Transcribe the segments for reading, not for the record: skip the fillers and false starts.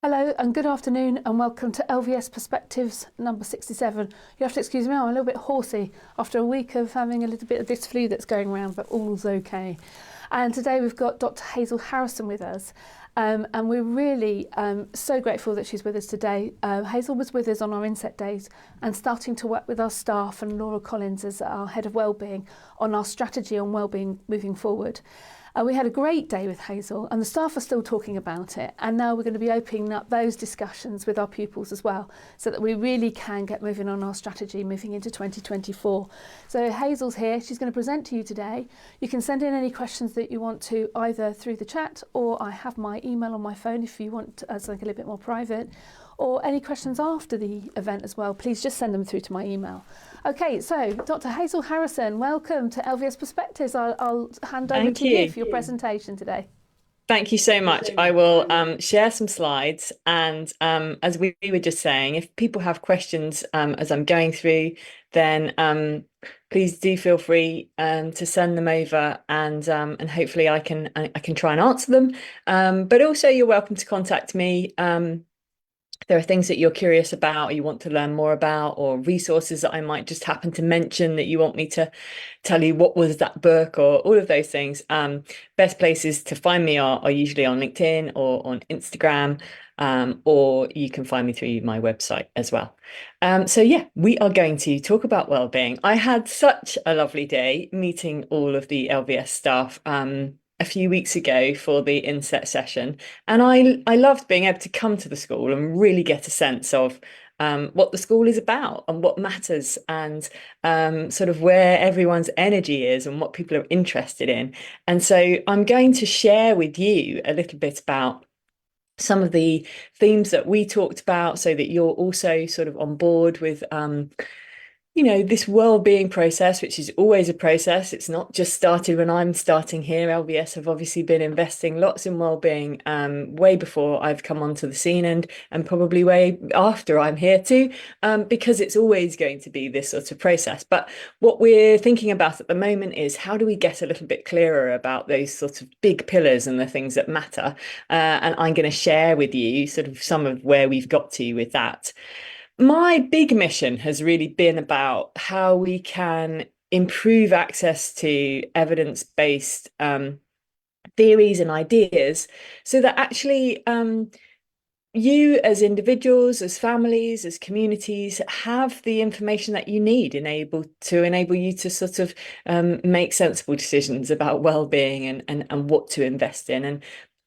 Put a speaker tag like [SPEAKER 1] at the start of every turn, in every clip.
[SPEAKER 1] Hello and good afternoon and welcome to LVS Perspectives number 67. You have to excuse me, I'm a little bit horsey after a week of having a little bit of this flu that's going around, but all's okay. And today we've got Dr Hazel Harrison with us, and we're really so grateful that she's with us today. Hazel was with us on our inset days and starting to work with our staff, and Laura Collins as our head of wellbeing, on our strategy on wellbeing moving forward. We had a great day with Hazel and the staff are still talking about it, and now we're going to be opening up those discussions with our pupils as well, so that we really can get moving on our strategy moving into 2024. So Hazel's here, she's going to present to you today. You can send in any questions that you want to either through the chat, or I have my email on my phone if you want something a little bit more private, or any questions after the event as well, please just send them through to my email. Okay, so Dr Hazel Harrison, welcome to LVS Perspectives. I'll hand over
[SPEAKER 2] Thank
[SPEAKER 1] to you
[SPEAKER 2] you.
[SPEAKER 1] for your presentation today.
[SPEAKER 2] Thank you so much. I will share some slides. And as we were just saying, if people have questions as I'm going through, then please do feel free to send them over, and hopefully I can try and answer them. But also you're welcome to contact me. There are things that you're curious about, or you want to learn more about, or resources that I might just happen to mention that you want me to tell you what was that book, or all of those things. Best places to find me are usually on LinkedIn or on Instagram, or you can find me through my website as well. So yeah, we are going to talk about wellbeing. I had such a lovely day meeting all of the LVS staff a few weeks ago for the inset session, and I loved being able to come to the school and really get a sense of what the school is about and what matters, and sort of where everyone's energy is and what people are interested in. And so I'm going to share with you a little bit about some of the themes that we talked about, so that you're also sort of on board with this well-being process, which is always a process. It's not just started when I'm starting here. LVS have obviously been investing lots in well-being way before I've come onto the scene, and probably way after I'm here too, because it's always going to be this sort of process. But what we're thinking about at the moment is, how do we get a little bit clearer about those sort of big pillars and the things that matter? And I'm going to share with you sort of some of where we've got to with that. My big mission has really been about how we can improve access to evidence-based theories and ideas, so that actually you as individuals, as families, as communities, have the information that you need to enable you to sort of make sensible decisions about well-being, and what to invest in. And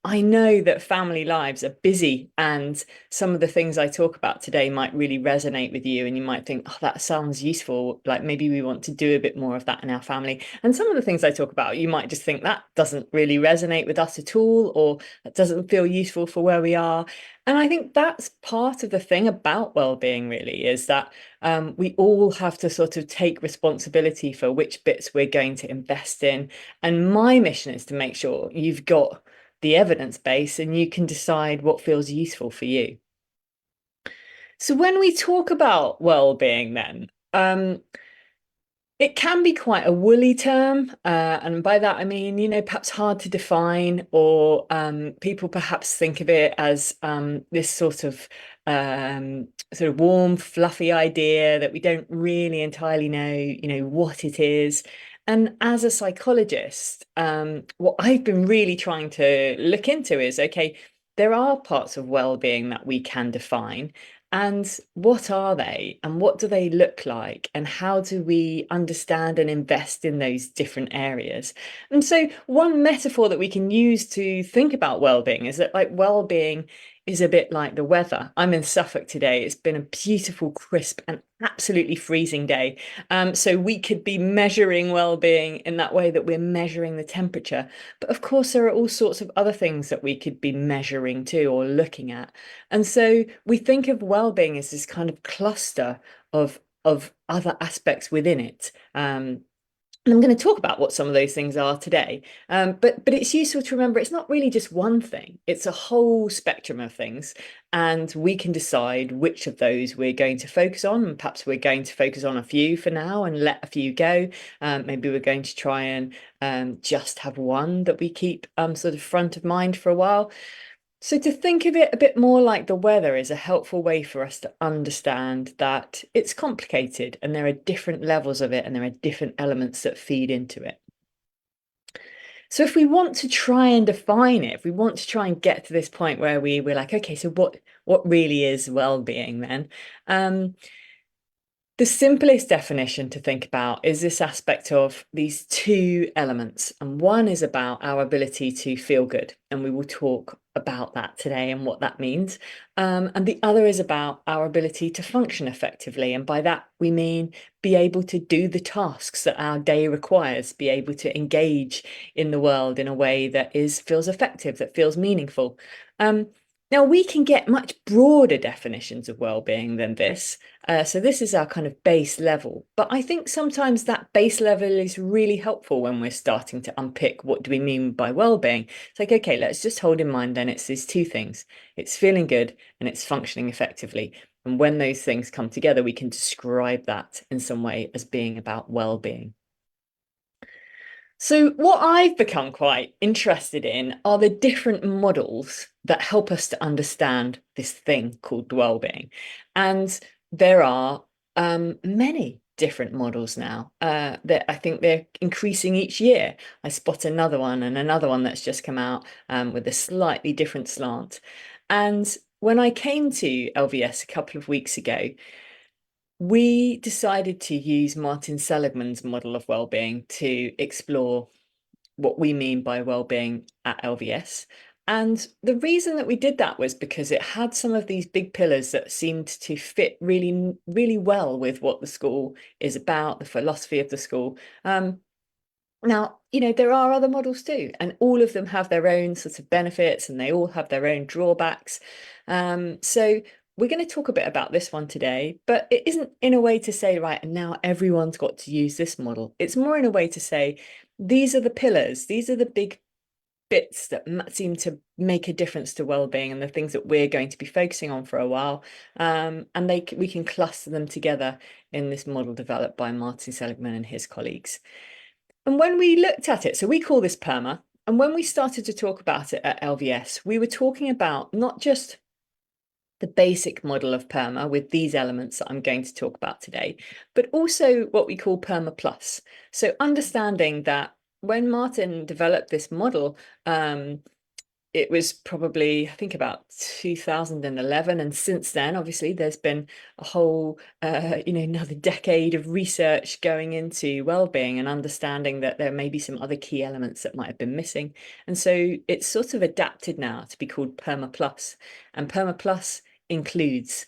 [SPEAKER 2] I know that family lives are busy, and some of the things I talk about today might really resonate with you, and you might think, oh, that sounds useful. Like maybe we want to do a bit more of that in our family. And some of the things I talk about, you might just think that doesn't really resonate with us at all, or that doesn't feel useful for where we are. And I think that's part of the thing about well-being, really, is that we all have to sort of take responsibility for which bits we're going to invest in. And my mission is to make sure you've got the evidence base and you can decide what feels useful for you. So when we talk about well-being, then it can be quite a woolly term, and by that I mean, perhaps hard to define, or people perhaps think of it as this sort of warm, fluffy idea that we don't really entirely know, what it is. And as a psychologist, what I've been really trying to look into is, okay, there are parts of well-being that we can define, and what are they, and what do they look like, and how do we understand and invest in those different areas? And so one metaphor that we can use to think about well-being is that, like, well-being is a bit like the weather. I'm in Suffolk today. It's been a beautiful, crisp, and absolutely freezing day. So we could be measuring well-being in that way, that we're measuring the temperature. But of course, there are all sorts of other things that we could be measuring too, or looking at. And so we think of well-being as this kind of cluster of other aspects within it. And I'm going to talk about what some of those things are today. But it's useful to remember it's not really just one thing. It's a whole spectrum of things. And we can decide which of those we're going to focus on. And perhaps we're going to focus on a few for now and let a few go. Maybe we're going to try and just have one that we keep sort of front of mind for a while. So to think of it a bit more like the weather is a helpful way for us to understand that it's complicated and there are different levels of it and there are different elements that feed into it. So if we want to try and define it, if we want to try and get to this point where we're like, okay, so what really is well-being then? The simplest definition to think about is this aspect of these two elements. And one is about our ability to feel good. And we will talk about that today and what that means. And the other is about our ability to function effectively. And by that, we mean be able to do the tasks that our day requires, be able to engage in the world in a way that feels effective, that feels meaningful. Now, we can get much broader definitions of well-being than this. So this is our kind of base level. But I think sometimes that base level is really helpful when we're starting to unpick what do we mean by well-being. It's like, okay, let's just hold in mind then it's these two things. It's feeling good and it's functioning effectively. And when those things come together, we can describe that in some way as being about well-being. So what I've become quite interested in are the different models that help us to understand this thing called well-being. And there are many different models now that I think they're increasing each year. I spot another one and another one that's just come out with a slightly different slant. And when I came to LVS a couple of weeks ago, we decided to use Martin Seligman's model of well-being to explore what we mean by well-being at LVS. And the reason that we did that was because it had some of these big pillars that seemed to fit really, really well with what the school is about, the philosophy of the school. Now, there are other models too, and all of them have their own sorts of benefits and they all have their own drawbacks. So we're going to talk a bit about this one today, but it isn't in a way to say, right, and now everyone's got to use this model. It's more in a way to say, these are the pillars, these are the big bits that seem to make a difference to well-being and the things that we're going to be focusing on for a while. And we can cluster them together in this model developed by Martin Seligman and his colleagues. And when we looked at it, so we call this PERMA, and when we started to talk about it at LVS, we were talking about not just the basic model of PERMA with these elements that I'm going to talk about today, but also what we call PERMA Plus. So understanding that when Martin developed this model, it was probably, I think, about 2011. And since then, obviously, there's been a whole, another decade of research going into well-being and understanding that there may be some other key elements that might have been missing. And so it's sort of adapted now to be called PERMA Plus. And PERMA Plus includes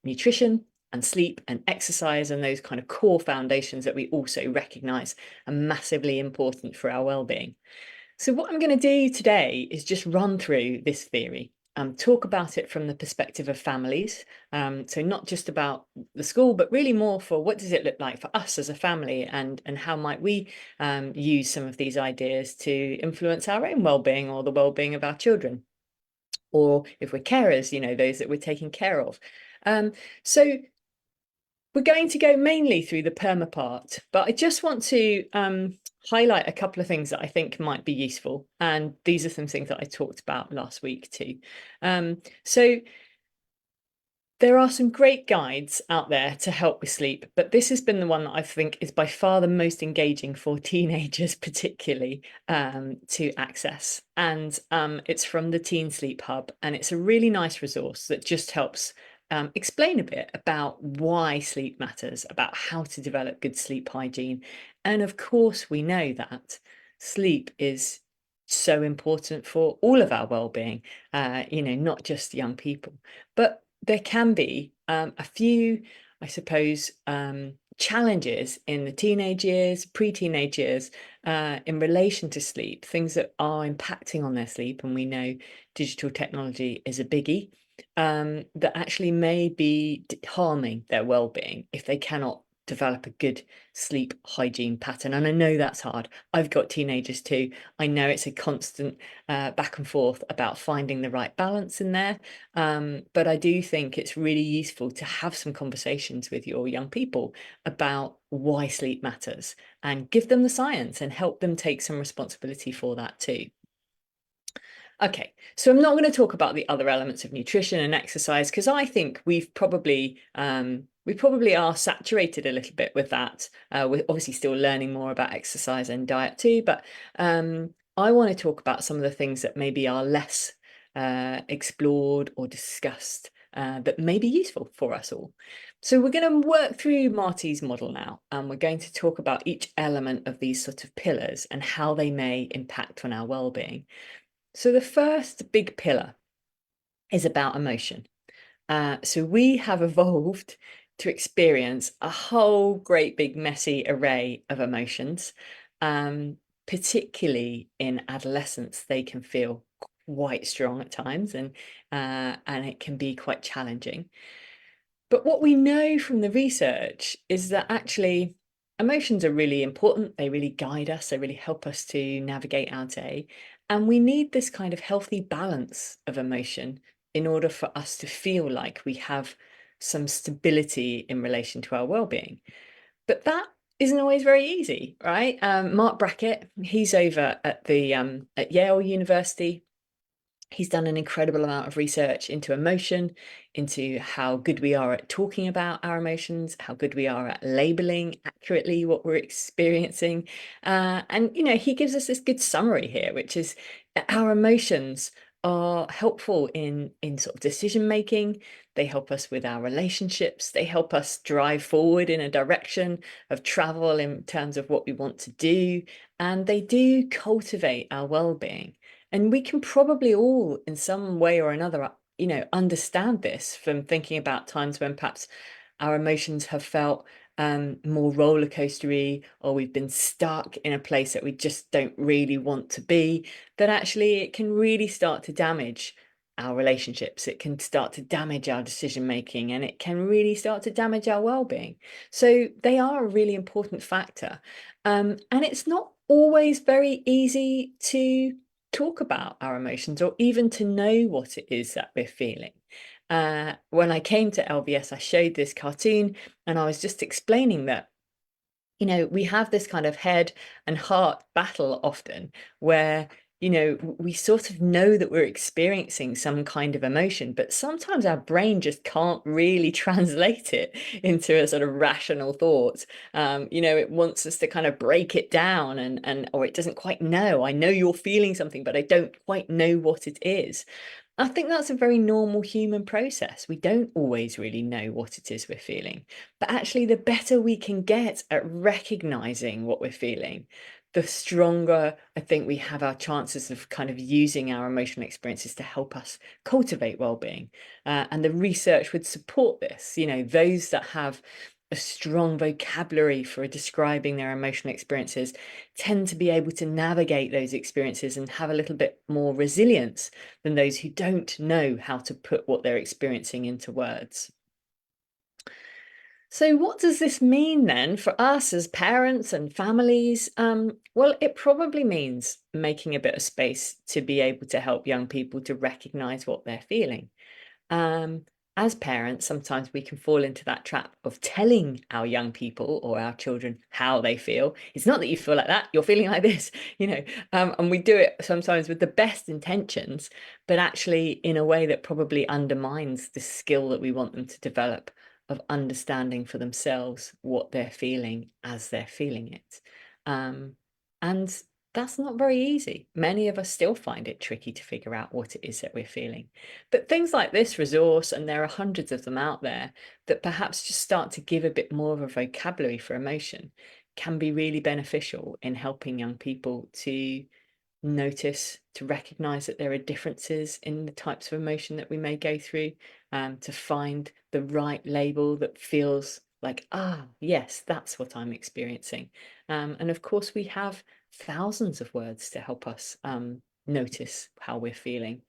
[SPEAKER 2] nutrition and sleep and exercise and those kind of core foundations that we also recognize are massively important for our well-being. So what I'm going to do today is just run through this theory, talk about it from the perspective of families. So not just about the school, but really more for what does it look like for us as a family and how might we use some of these ideas to influence our own well-being or the well-being of our children. Or if we're carers, those that we're taking care of. So we're going to go mainly through the PERMA part, but I just want to highlight a couple of things that I think might be useful. And these are some things that I talked about last week too. So there are some great guides out there to help with sleep, but this has been the one that I think is by far the most engaging for teenagers, particularly to access. And it's from the Teen Sleep Hub, and it's a really nice resource that just helps explain a bit about why sleep matters, about how to develop good sleep hygiene. And of course, we know that sleep is so important for all of our well-being, not just young people. But there can be a few, I suppose, challenges in the teenage years, pre-teenage years, in relation to sleep, things that are impacting on their sleep. And we know digital technology is a biggie. That actually may be harming their well-being if they cannot develop a good sleep hygiene pattern. And I know that's hard. I've got teenagers too. I know it's a constant back and forth about finding the right balance in there. But I do think it's really useful to have some conversations with your young people about why sleep matters and give them the science and help them take some responsibility for that too. Okay, so I'm not going to talk about the other elements of nutrition and exercise because I think we probably are saturated a little bit with that. We're obviously still learning more about exercise and diet too, but I want to talk about some of the things that maybe are less explored or discussed that may be useful for us all. So we're going to work through Marty's model now, and we're going to talk about each element of these sort of pillars and how they may impact on our well-being. So the first big pillar is about emotion. So we have evolved to experience a whole great big messy array of emotions. Particularly in adolescence, they can feel quite strong at times, and it can be quite challenging. But what we know from the research is that actually emotions are really important. They really guide us. They really help us to navigate our day. And we need this kind of healthy balance of emotion in order for us to feel like we have some stability in relation to our well-being. But that isn't always very easy, right? Mark Brackett, he's over at the at Yale University. He's done an incredible amount of research into emotion, into how good we are at talking about our emotions, how good we are at labeling accurately what we're experiencing. And, he gives us this good summary here, which is that our emotions are helpful in sort of decision making. They help us with our relationships. They help us drive forward in a direction of travel in terms of what we want to do. And they do cultivate our well-being. And we can probably all, in some way or another, understand this from thinking about times when perhaps our emotions have felt more roller coastery, or we've been stuck in a place that we just don't really want to be, that actually it can really start to damage our relationships. It can start to damage our decision making, and it can really start to damage our well-being. So they are a really important factor. And it's not always very easy to talk about our emotions or even to know what it is that we're feeling. When I came to LVS, I showed this cartoon and I was just explaining that, we have this kind of head and heart battle often where, we sort of know that we're experiencing some kind of emotion, but sometimes our brain just can't really translate it into a sort of rational thought. It wants us to kind of break it down or it doesn't quite know. I know you're feeling something, but I don't quite know what it is. I think that's a very normal human process. We don't always really know what it is we're feeling. But actually, the better we can get at recognizing what we're feeling, the stronger I think we have our chances of kind of using our emotional experiences to help us cultivate well-being. And the research would support this. Those that have a strong vocabulary for describing their emotional experiences tend to be able to navigate those experiences and have a little bit more resilience than those who don't know how to put what they're experiencing into words. So what does this mean then for us as parents and families? Well, it probably means making a bit of space to be able to help young people to recognize what they're feeling. As parents, sometimes we can fall into that trap of telling our young people or our children how they feel. It's not that you feel like that, you're feeling like this, and we do it sometimes with the best intentions, but actually in a way that probably undermines the skill that we want them to develop of understanding for themselves what they're feeling as they're feeling it. And that's not very easy. Many of us still find it tricky to figure out what it is that we're feeling. But things like this resource, and there are hundreds of them out there, that perhaps just start to give a bit more of a vocabulary for emotion, can be really beneficial in helping young people to notice, to recognize that there are differences in the types of emotion that we may go through, to find the right label that feels like, yes, that's what I'm experiencing. And of course, we have thousands of words to help us notice how we're feeling.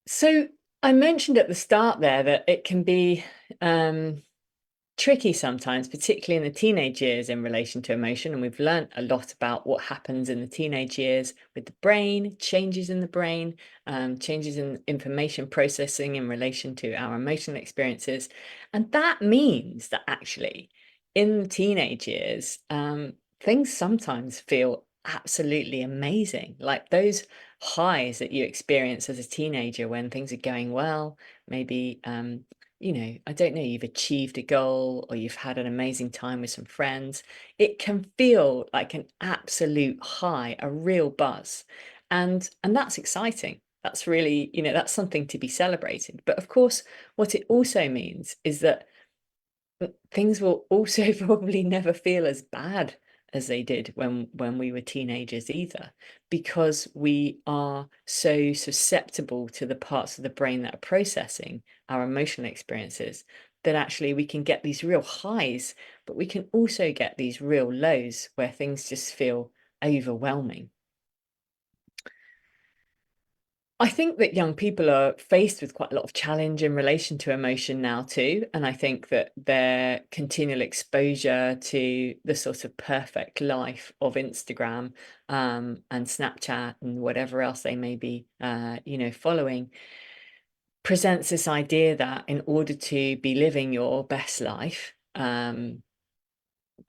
[SPEAKER 2] So I mentioned at the start there that it can be tricky sometimes, particularly in the teenage years in relation to emotion. And we've learned a lot about what happens in the teenage years with the brain, changes in the brain, changes in information processing in relation to our emotional experiences. And that means that actually in the teenage years, things sometimes feel absolutely amazing. Like those highs that you experience as a teenager when things are going well, maybe, I don't know, you've achieved a goal or you've had an amazing time with some friends. It can feel like an absolute high, a real buzz. And that's exciting. That's really, that's something to be celebrated. But of course, what it also means is that things will also probably never feel as bad as they did when we were teenagers either, because we are so susceptible to the parts of the brain that are processing our emotional experiences, that actually we can get these real highs, but we can also get these real lows where things just feel overwhelming. I think that young people are faced with quite a lot of challenge in relation to emotion now too. And I think that their continual exposure to the sort of perfect life of Instagram, and Snapchat and whatever else they may be, following, presents this idea that in order to be living your best life,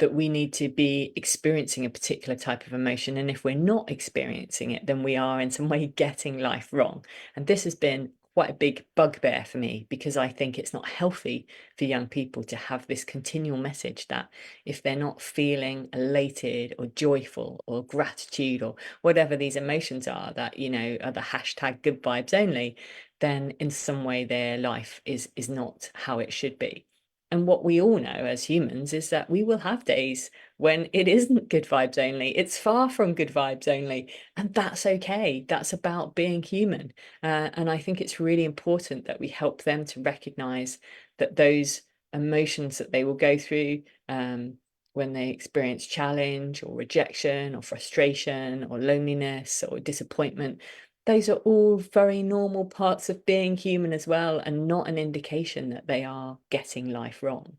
[SPEAKER 2] that we need to be experiencing a particular type of emotion. And if we're not experiencing it, then we are in some way getting life wrong. And this has been quite a big bugbear for me, because I think it's not healthy for young people to have this continual message that if they're not feeling elated or joyful or gratitude or whatever these emotions are that, are the hashtag good vibes only, then in some way their life is not how it should be. And what we all know as humans is that we will have days when it isn't good vibes only. It's far from good vibes only. And that's okay. That's about being human. And I think it's really important that we help them to recognize that those emotions that they will go through, when they experience challenge or rejection or frustration or loneliness or disappointment, those are all very normal parts of being human as well, and not an indication that they are getting life wrong.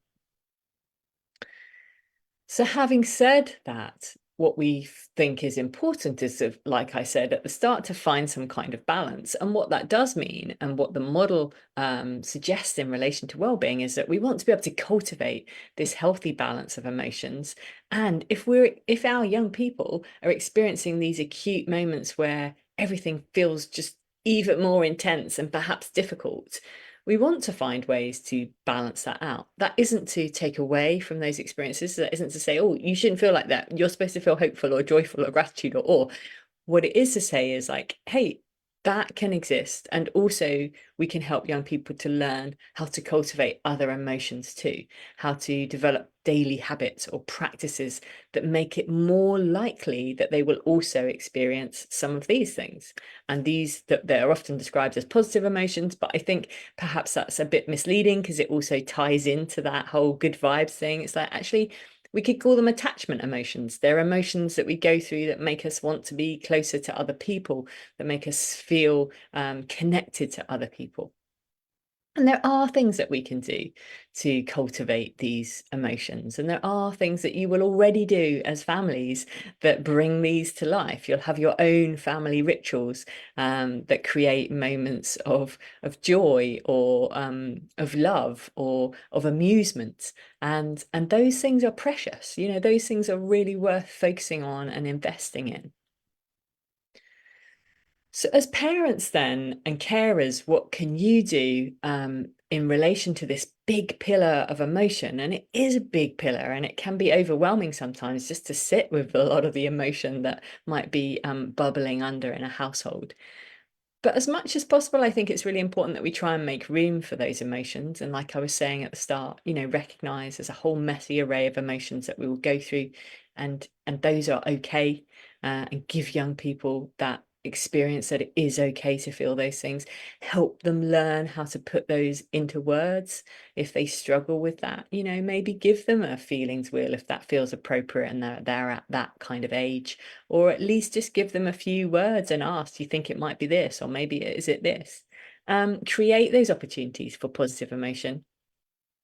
[SPEAKER 2] So having said that, what we think is important is, like I said at the start, to find some kind of balance. And what that does mean, and what the model suggests in relation to well-being, is that we want to be able to cultivate this healthy balance of emotions. And if our young people are experiencing these acute moments where everything feels just even more intense and perhaps difficult, we want to find ways to balance that out. That isn't to take away from those experiences. That isn't to say, oh, you shouldn't feel like that. You're supposed to feel hopeful or joyful or gratitude or awe. What it is to say is like, hey, that can exist. And also we can help young people to learn how to cultivate other emotions too, how to develop daily habits or practices that make it more likely that they will also experience some of these things. And these that are often described as positive emotions, but I think perhaps that's a bit misleading, because it also ties into that whole good vibes thing. It's like, actually, we could call them attachment emotions. They're emotions that we go through that make us want to be closer to other people, that make us feel connected to other people. And there are things that we can do to cultivate these emotions. And there are things that you will already do as families that bring these to life. You'll have your own family rituals that create moments of joy, or of love, or of amusement. And those things are precious. Those things are really worth focusing on and investing in. So as parents then and carers, what can you do in relation to this big pillar of emotion? And it is a big pillar, and it can be overwhelming sometimes just to sit with a lot of the emotion that might be bubbling under in a household. But as much as possible, I think it's really important that we try and make room for those emotions. And like I was saying at the start, recognize there's a whole messy array of emotions that we will go through, and those are okay, and give young people that experience that it is okay to feel those things. Help them learn how to put those into words if they struggle with that. Maybe give them a feelings wheel if that feels appropriate and they're at that kind of age, or at least just give them a few words and ask, do you think it might be this, or maybe is it this? Create those opportunities for positive emotion.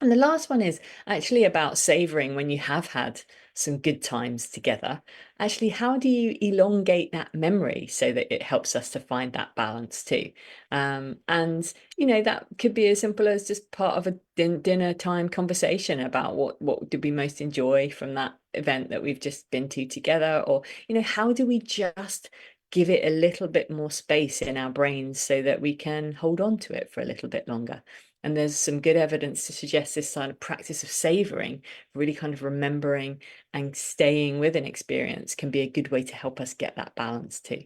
[SPEAKER 2] And the last one is actually about savoring when you have had some good times together. Actually, how do you elongate that memory so that it helps us to find that balance too? And that could be as simple as just part of a dinner time conversation about what did we most enjoy from that event that we've just been to together, or how do we just give it a little bit more space in our brains so that we can hold on to it for a little bit longer. And there's some good evidence to suggest this kind of practice of savoring, really kind of remembering and staying with an experience, can be a good way to help us get that balance too.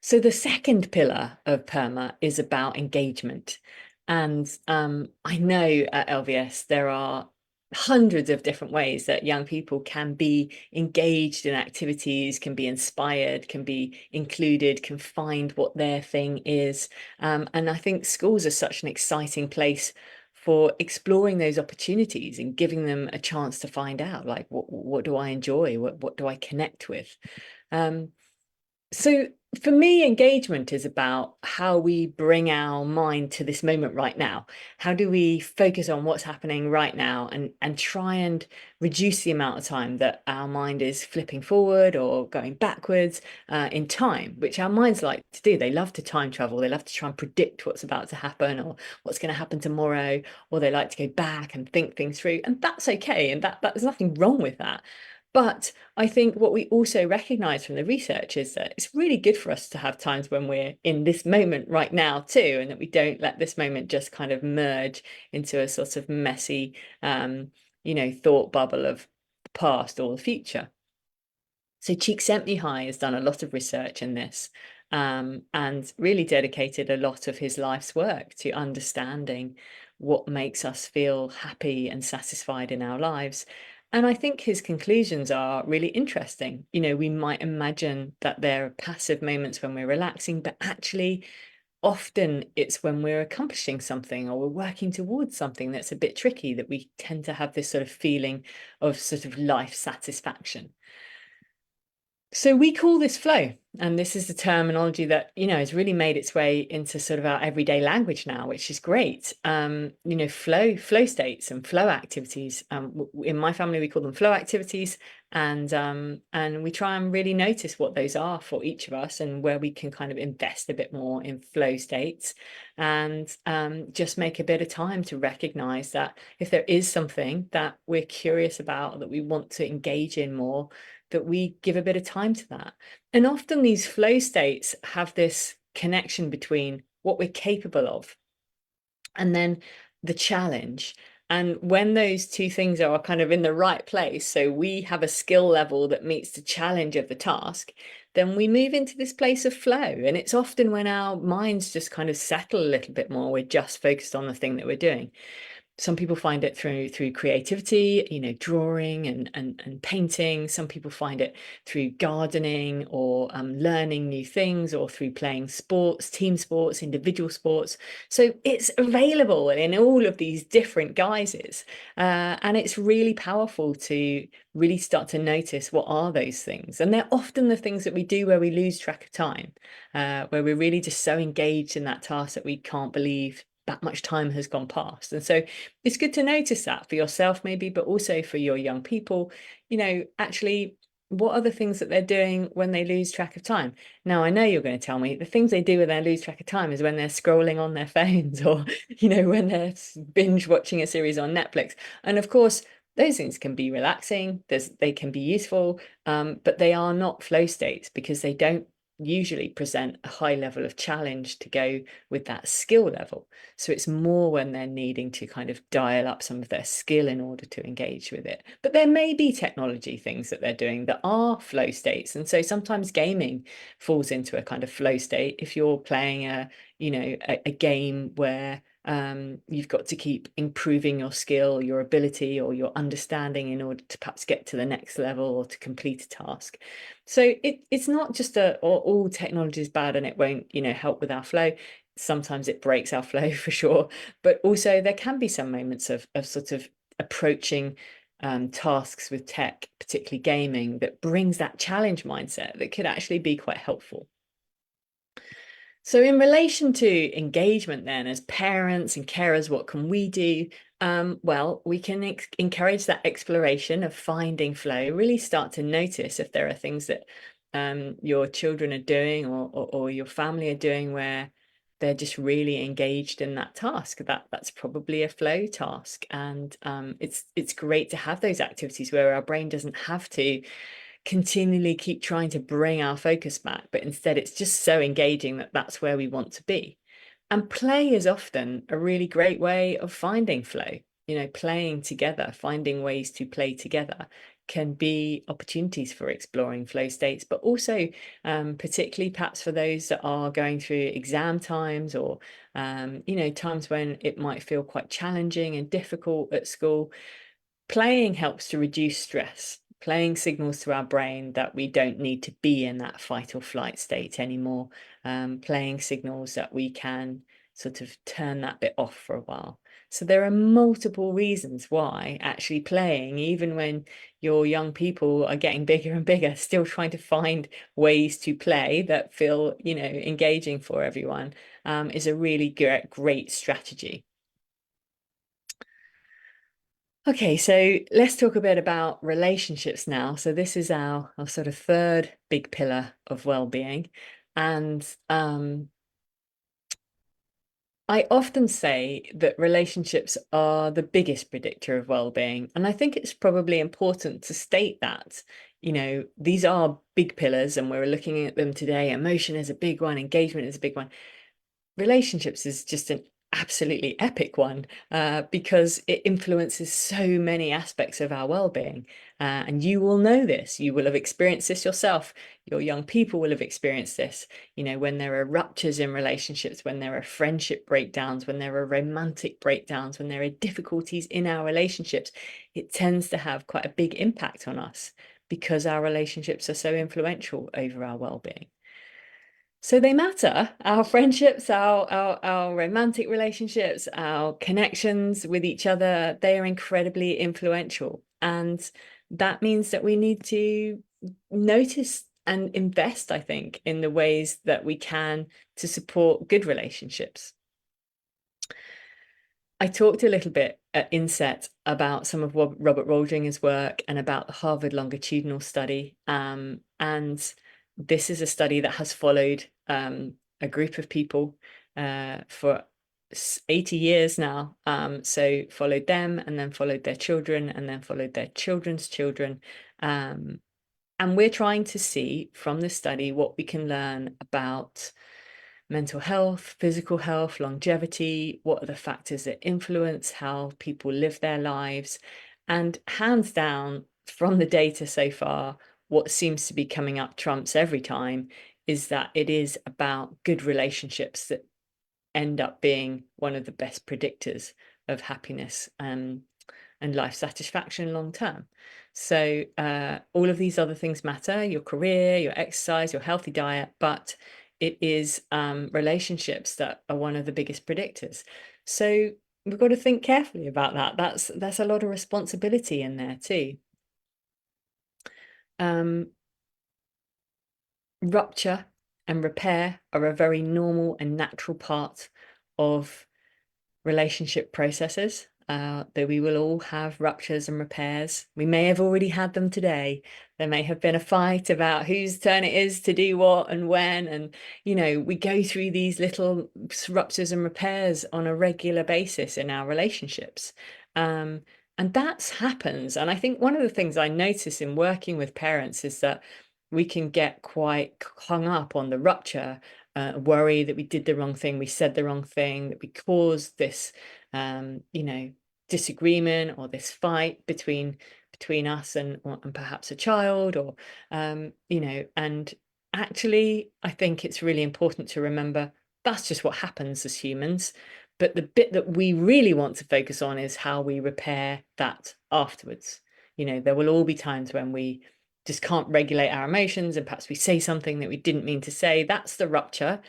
[SPEAKER 2] So the second pillar of PERMA is about engagement. And I know at LVS there are hundreds of different ways that young people can be engaged in activities, can be inspired, can be included, can find what their thing is. And I think schools are such an exciting place for exploring those opportunities and giving them a chance to find out, like, what do I enjoy? What do I connect with? So for me, engagement is about how we bring our mind to this moment right now. How do we focus on what's happening right now and try and reduce the amount of time that our mind is flipping forward or going backwards in time, which our minds like to do. They love to time travel. They love to try and predict what's about to happen or what's going to happen tomorrow, or they like to go back and think things through. And that's okay. And there's nothing wrong with that. But I think what we also recognize from the research is that it's really good for us to have times when we're in this moment right now too, and that we don't let this moment just kind of merge into a sort of messy, thought bubble of the past or the future. So Csikszentmihalyi has done a lot of research in this, and really dedicated a lot of his life's work to understanding what makes us feel happy and satisfied in our lives. And I think his conclusions are really interesting. We might imagine that there are passive moments when we're relaxing, but actually, often it's when we're accomplishing something or we're working towards something that's a bit tricky that we tend to have this sort of feeling of sort of life satisfaction. So we call this flow, and this is the terminology that has really made its way into sort of our everyday language now, which is great. Flow states and flow activities. In my family, we call them flow activities, and we try and really notice what those are for each of us and where we can kind of invest a bit more in flow states, and just make a bit of time to recognize that if there is something that we're curious about, that we want to engage in more, that we give a bit of time to that. And often these flow states have this connection between what we're capable of and then the challenge. And when those two things are kind of in the right place, so we have a skill level that meets the challenge of the task, then we move into this place of flow. And it's often when our minds just kind of settle a little bit more, we're just focused on the thing that we're doing. Some people find it through creativity, drawing and painting. Some people find it through gardening or learning new things, or through playing sports, team sports, individual sports. So it's available in all of these different guises. And it's really powerful to really start to notice what are those things. And they're often the things that we do where we lose track of time, where we're really just so engaged in that task that we can't believe that much time has gone past. And so it's good to notice that for yourself maybe, but also for your young people, actually, what are the things that they're doing when they lose track of time? Now, I know you're going to tell me the things they do when they lose track of time is when they're scrolling on their phones, or, when they're binge watching a series on Netflix. And of course, those things can be relaxing, they can be useful, but they are not flow states because they don't usually present a high level of challenge to go with that skill level. So it's more when they're needing to kind of dial up some of their skill in order to engage with it. But there may be technology things that they're doing that are flow states. And so sometimes gaming falls into a kind of flow state. If you're playing a game where you've got to keep improving your skill, your ability, or your understanding in order to perhaps get to the next level or to complete a task. So it's not just all technology is bad and it won't help with our flow. Sometimes it breaks our flow for sure, but also there can be some moments of sort of approaching tasks with tech, particularly gaming, that brings that challenge mindset that could actually be quite helpful. So in relation to engagement then, as parents and carers, what can we do? Well, we can encourage that exploration of finding flow, really start to notice if there are things that your children are doing or your family are doing where they're just really engaged in that task. That's probably a flow task. And it's great to have those activities where our brain doesn't have to continually keep trying to bring our focus back, but instead it's just so engaging that that's where we want to be. And play is often a really great way of finding flow. You know, playing together, finding ways to play together can be opportunities for exploring flow states, but also particularly perhaps for those that are going through exam times or, you know, times when it might feel quite challenging and difficult at school. Playing helps to reduce stress. Playing signals to our brain that we don't need to be in that fight or flight state anymore. Playing signals that we can sort of turn that bit off for a while. So there are multiple reasons why actually playing, even when your young people are getting bigger and bigger, still trying to find ways to play that feel, you know, engaging for everyone, is a really great strategy. Okay, so let's talk a bit about relationships now. So this is our sort of third big pillar of well-being. And I often say that relationships are the biggest predictor of well-being. And I think it's probably important to state that, you know, these are big pillars and we're looking at them today. Emotion is a big one, engagement is a big one. Relationships is just an absolutely epic one because it influences so many aspects of our well-being. And you will know this. You will have experienced this yourself. Your young people will have experienced this. You know, when there are ruptures in relationships, when there are friendship breakdowns, when there are romantic breakdowns, when there are difficulties in our relationships, it tends to have quite a big impact on us because our relationships are so influential over our well-being. So they matter. Our friendships, our romantic relationships, our connections with each other, they are incredibly influential. And that means that we need to notice and invest, I think, in the ways that we can to support good relationships. I talked a little bit at inset about some of Robert Waldringer's work and about the Harvard longitudinal study. And this is a study that has followed a group of people for 80 years now. So followed them and then followed their children and then followed their children's children. And we're trying to see from this study what we can learn about mental health, physical health, longevity, what are the factors that influence how people live their lives. And hands down, from the data so far, what seems to be coming up trumps every time is that it is about good relationships that end up being one of the best predictors of happiness and life satisfaction long term. So all of these other things matter, your career, your exercise, your healthy diet, but it is relationships that are one of the biggest predictors. So we've got to think carefully about that. That's a lot of responsibility in there too. Rupture and repair are a very normal and natural part of relationship processes. That we will all have ruptures and repairs. We may have already had them today. There may have been a fight about whose turn it is to do what and when. And, you know, we go through these little ruptures and repairs on a regular basis in our relationships. And that happens. And I think one of the things I notice in working with parents is that we can get quite hung up on the rupture, worry that we did the wrong thing, we said the wrong thing, that we caused this you know, disagreement or this fight between us and perhaps a child, or you know. And actually I think it's really important to remember that's just what happens as humans, but the bit that we really want to focus on is how we repair that afterwards. You know, there will all be times when we just can't regulate our emotions and perhaps we say something that we didn't mean to say. That's the rupture.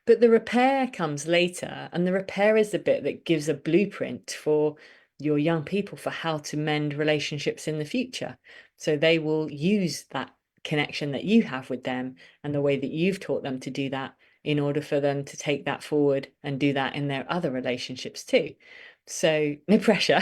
[SPEAKER 2] But the repair comes later, and the repair is the bit that gives a blueprint for your young people for how to mend relationships in the future. So they will use that connection that you have with them and the way that you've taught them to do that in order for them to take that forward and do that in their other relationships too. So no pressure,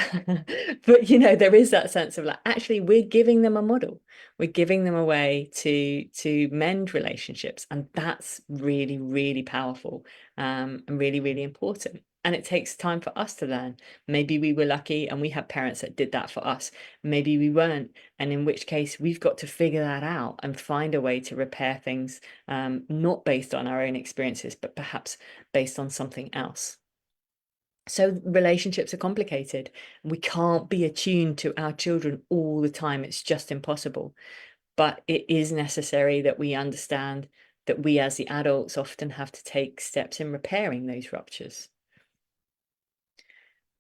[SPEAKER 2] but there is that sense of like, actually, we're giving them a model. We're giving them a way to mend relationships, and that's really, really powerful, and really, really important. And it takes time for us to learn. Maybe we were lucky and we had parents that did that for us. Maybe we weren't, and in which case we've got to figure that out and find a way to repair things, not based on our own experiences, but perhaps based on something else. So relationships are complicated. We can't be attuned to our children all the time. It's just impossible. But it is necessary that we understand that we as the adults often have to take steps in repairing those ruptures.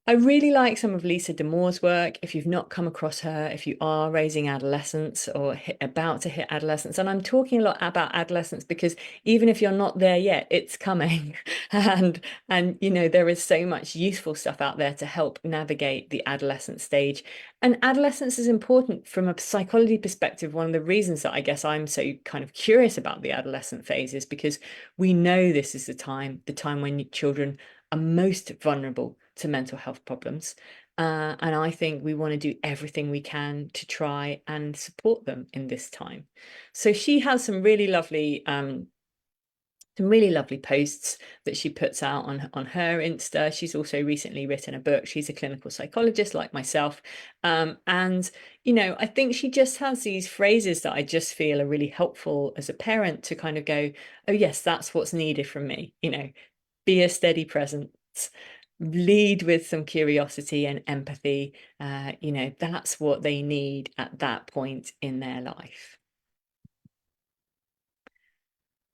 [SPEAKER 2] I really like some of Lisa D'Amour's work. If you've not come across her, if you are raising adolescents or about to hit adolescence, and I'm talking a lot about adolescence because even if you're not there yet, it's coming. and there is so much useful stuff out there to help navigate the adolescent stage. And adolescence is important from a psychology perspective. One of the reasons that I guess I'm so kind of curious about the adolescent phase is because we know this is the time when children are most vulnerable to mental health problems. And I think we want to do everything we can to try and support them in this time. So she has some really lovely posts that she puts out on her Insta. She's also recently written a book. She's a clinical psychologist like myself. And, I think she just has these phrases that I just feel are really helpful as a parent to kind of go, oh, yes, that's what's needed from me. Be a steady presence, lead with some curiosity and empathy. That's what they need at that point in their life.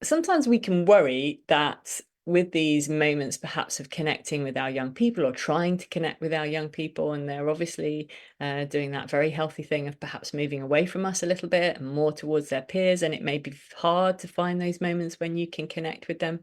[SPEAKER 2] Sometimes we can worry that with these moments perhaps of connecting with our young people or trying to connect with our young people, and they're obviously doing that very healthy thing of perhaps moving away from us a little bit and more towards their peers, and it may be hard to find those moments when you can connect with them.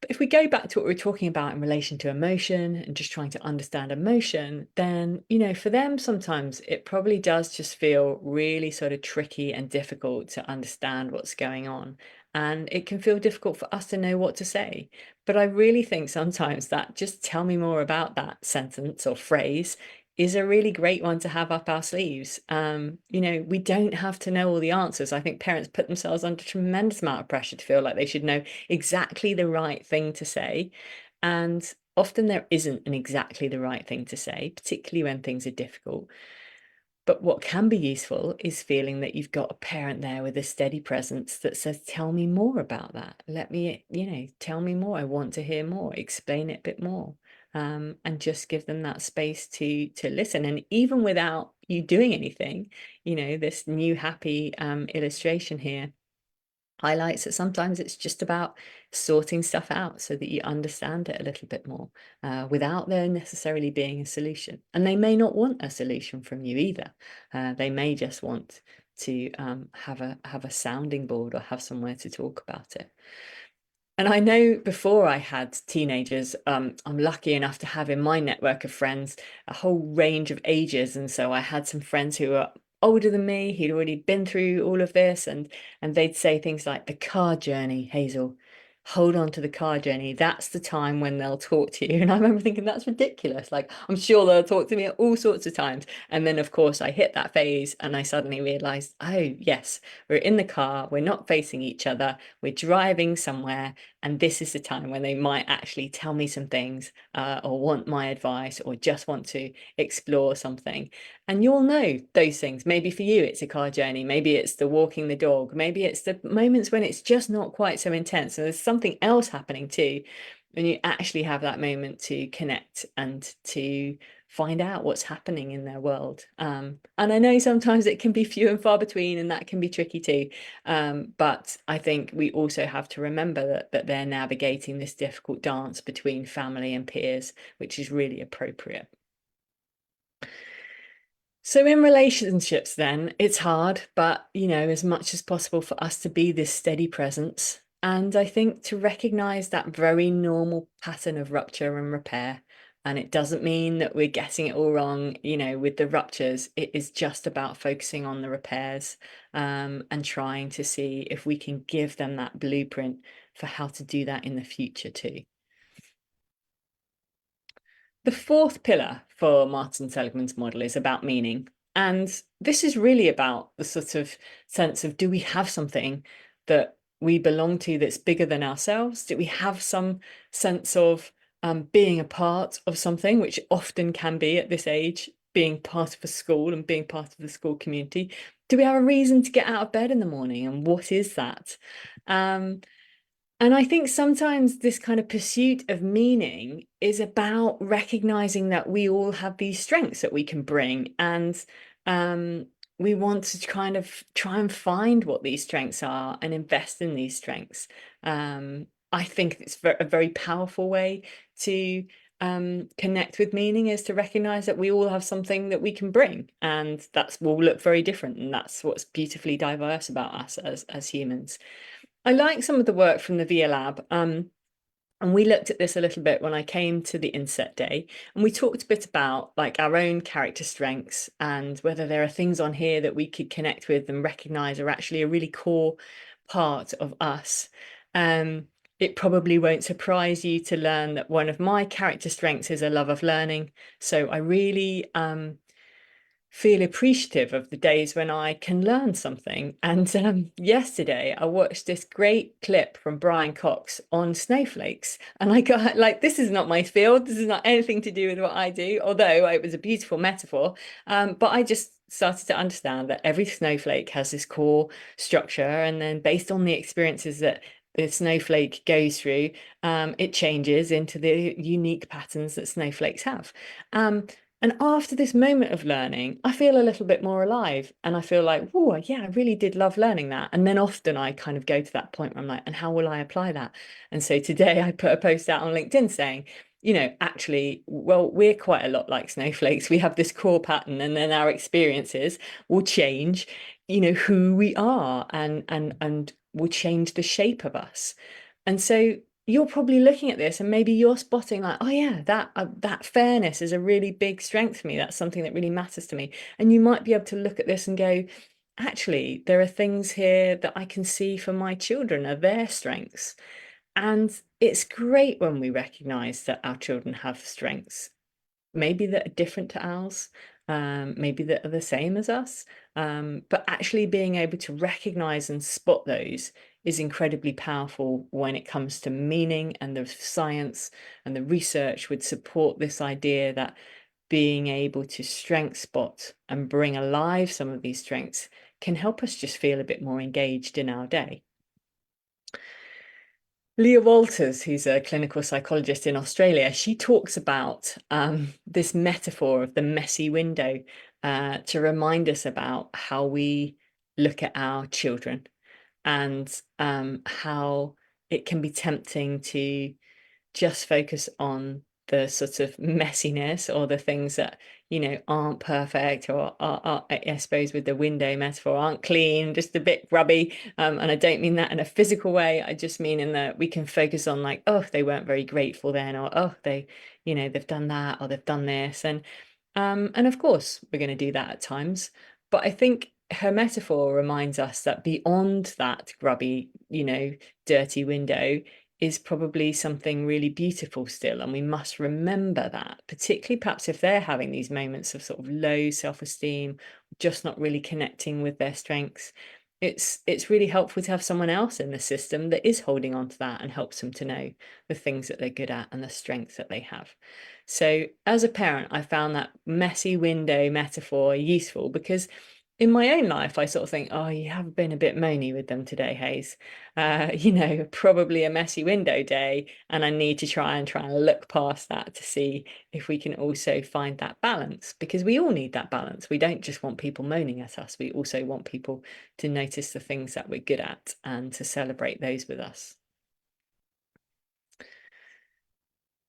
[SPEAKER 2] But if we go back to what we were talking about in relation to emotion and just trying to understand emotion, then, for them, sometimes it probably does just feel really sort of tricky and difficult to understand what's going on. And it can feel difficult for us to know what to say. But I really think sometimes that just tell me more about that sentence or phrase is a really great one to have up our sleeves. We don't have to know all the answers. I think parents put themselves under a tremendous amount of pressure to feel like they should know exactly the right thing to say. And often there isn't an exactly the right thing to say, particularly when things are difficult. But what can be useful is feeling that you've got a parent there with a steady presence that says, tell me more about that. Let me, tell me more. I want to hear more. Explain it a bit more. And just give them that space to listen. And even without you doing anything, this new happy illustration here highlights that sometimes it's just about sorting stuff out so that you understand it a little bit more, without there necessarily being a solution. And they may not want a solution from you either. They may just want to have a sounding board or have somewhere to talk about it. And I know before I had teenagers, I'm lucky enough to have in my network of friends a whole range of ages. And so I had some friends who were older than me, who'd already been through all of this. And they'd say things like, the car journey, Hazel, hold on to the car journey. That's the time when they'll talk to you. And I remember thinking, that's ridiculous. Like, I'm sure they'll talk to me at all sorts of times. And then, of course, I hit that phase and I suddenly realized, oh, yes, we're in the car. We're not facing each other. We're driving somewhere. And this is the time when they might actually tell me some things, or want my advice, or just want to explore something. And you'll know those things. Maybe for you, it's a car journey. Maybe it's the walking the dog. Maybe it's the moments when it's just not quite so intense. And there's something else happening too, when you actually have that moment to connect and to find out what's happening in their world. And I know sometimes it can be few and far between, and that can be tricky too. But I think we also have to remember that they're navigating this difficult dance between family and peers, which is really appropriate. So in relationships then, it's hard, but, as much as possible for us to be this steady presence. And I think to recognize that very normal pattern of rupture and repair. And it doesn't mean that we're getting it all wrong, with the ruptures. It is just about focusing on the repairs, and trying to see if we can give them that blueprint for how to do that in the future too. The fourth pillar for Martin Seligman's model is about meaning. And this is really about the sort of sense of, do we have something that we belong to that's bigger than ourselves? Do we have some sense of being a part of something, which often can be at this age, being part of a school and being part of the school community? Do we have a reason to get out of bed in the morning? And what is that? And I think sometimes this kind of pursuit of meaning is about recognizing that we all have these strengths that we can bring. And we want to kind of try and find what these strengths are and invest in these strengths. I think it's a very powerful way to connect with meaning, is to recognize that we all have something that we can bring, and that's will look very different. And that's what's beautifully diverse about us as humans. I like some of the work from the VIA Lab. And we looked at this a little bit when I came to the Inset Day, and we talked a bit about like our own character strengths and whether there are things on here that we could connect with and recognize are actually a really core part of us. It probably won't surprise you to learn that one of my character strengths is a love of learning. So I really feel appreciative of the days when I can learn something. And yesterday I watched this great clip from Brian Cox on snowflakes, and I got like, this is not my field, this is not anything to do with what I do, although it was a beautiful metaphor. But I just started to understand that every snowflake has this core structure, and then based on the experiences that the snowflake goes through, it changes into the unique patterns that snowflakes have. And after this moment of learning, I feel a little bit more alive, and I feel like, oh, yeah, I really did love learning that. And then often I kind of go to that point where I'm like, and how will I apply that? And so today I put a post out on LinkedIn saying, actually, well, we're quite a lot like snowflakes. We have this core pattern, and then our experiences will change, who we are, and will change the shape of us. And so you're probably looking at this and maybe you're spotting like, oh yeah, that fairness is a really big strength for me. That's something that really matters to me. And you might be able to look at this and go, actually, there are things here that I can see for my children are their strengths. And it's great when we recognize that our children have strengths, maybe that are different to ours, maybe that are the same as us. But actually being able to recognize and spot those is incredibly powerful when it comes to meaning, and the science and the research would support this idea that being able to strength spot and bring alive some of these strengths can help us just feel a bit more engaged in our day. Leah Walters, who's a clinical psychologist in Australia, she talks about this metaphor of the messy window to remind us about how we look at our children, and how it can be tempting to just focus on the sort of messiness or the things that aren't perfect, or are, I suppose with the window metaphor, aren't clean, just a bit grubby. And I don't mean that in a physical way. I just mean in that we can focus on like, oh, they weren't very grateful then, or oh, they've done that, or they've done this. And of course we're going to do that at times, but I think her metaphor reminds us that beyond that grubby, dirty window is probably something really beautiful still. And we must remember that, particularly perhaps if they're having these moments of sort of low self-esteem, just not really connecting with their strengths. It's really helpful to have someone else in the system that is holding on to that and helps them to know the things that they're good at and the strengths that they have. So as a parent, I found that messy window metaphor useful, because in my own life, I sort of think, oh, you have been a bit moany with them today, Hayes. Probably a messy window day. And I need to try and look past that to see if we can also find that balance, because we all need that balance. We don't just want people moaning at us. We also want people to notice the things that we're good at and to celebrate those with us.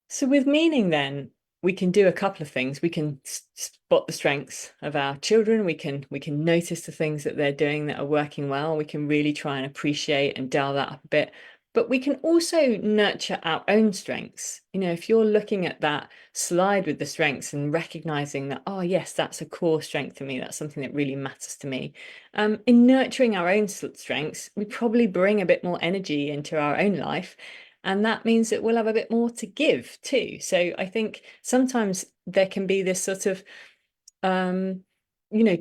[SPEAKER 2] So with meaning then, we can do a couple of things. We can spot the strengths of our children. We can notice the things that they're doing that are working well. We can really try and appreciate and dial that up a bit. But we can also nurture our own strengths. If you're looking at that slide with the strengths and recognizing that, oh, yes, that's a core strength for me, that's something that really matters to me. In nurturing our own strengths, we probably bring a bit more energy into our own life. And that means that we'll have a bit more to give too. So I think sometimes there can be this sort of